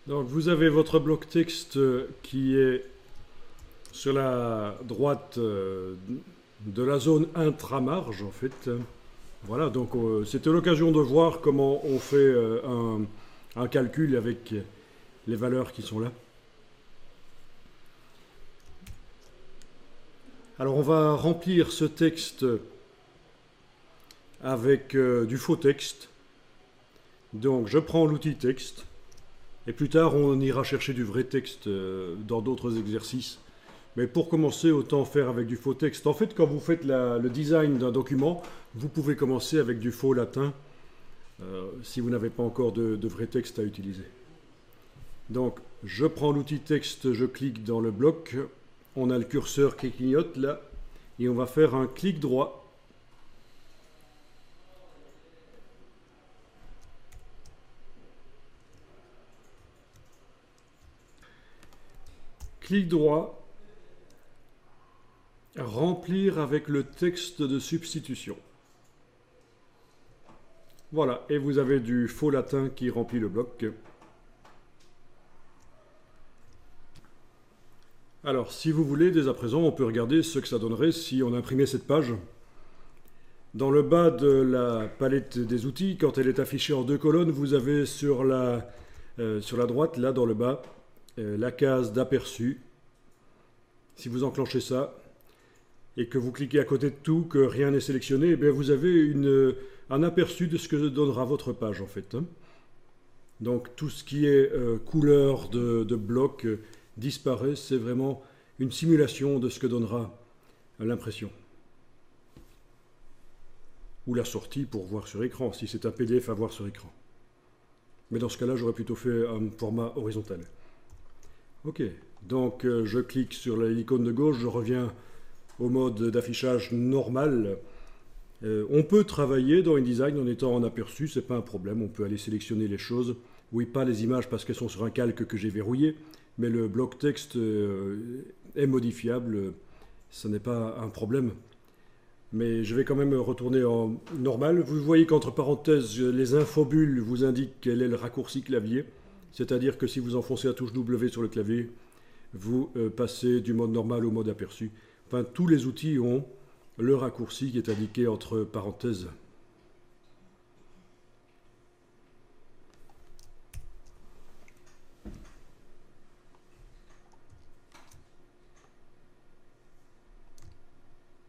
Donc vous avez votre bloc texte qui est sur la droite de la zone intramarge en fait. Voilà, donc c'était l'occasion de voir comment on fait un calcul avec les valeurs qui sont là. Alors on va remplir ce texte avec du faux texte. Donc je prends l'outil texte et plus tard on ira chercher du vrai texte dans d'autres exercices. Mais pour commencer, autant faire avec du faux texte. En fait, quand vous faites le design d'un document, vous pouvez commencer avec du faux latin si vous n'avez pas encore de vrai texte à utiliser. Donc je prends l'outil texte, je clique dans le bloc, on a le curseur qui clignote là, et on va faire un clic droit. Clic droit, remplir avec le texte de substitution. Voilà, et vous avez du faux latin qui remplit le bloc. Alors, si vous voulez, dès à présent, on peut regarder ce que ça donnerait si on imprimait cette page. Dans le bas de la palette des outils, quand elle est affichée en 2 colonnes, vous avez sur la droite, là dans le bas, la case d'aperçu. Si vous enclenchez ça et que vous cliquez à côté de tout, que rien n'est sélectionné, eh bien vous avez un aperçu de ce que donnera votre page en fait. Donc tout ce qui est couleur de bloc disparaît, c'est vraiment une simulation de ce que donnera l'impression. Ou la sortie pour voir sur écran, si c'est un PDF à voir sur écran. Mais dans ce cas-là, j'aurais plutôt fait un format horizontal. Ok, donc je clique sur l'icône de gauche, je reviens au mode d'affichage normal. On peut travailler dans InDesign en étant en aperçu, c'est pas un problème, on peut aller sélectionner les choses. Oui, pas les images parce qu'elles sont sur un calque que j'ai verrouillé, mais le bloc texte est modifiable, ce n'est pas un problème. Mais je vais quand même retourner en normal. Vous voyez qu'entre parenthèses, les infobulles vous indiquent quel est le raccourci clavier. C'est-à-dire que si vous enfoncez la touche W sur le clavier, vous passez du mode normal au mode aperçu. Enfin, tous les outils ont le raccourci qui est indiqué entre parenthèses.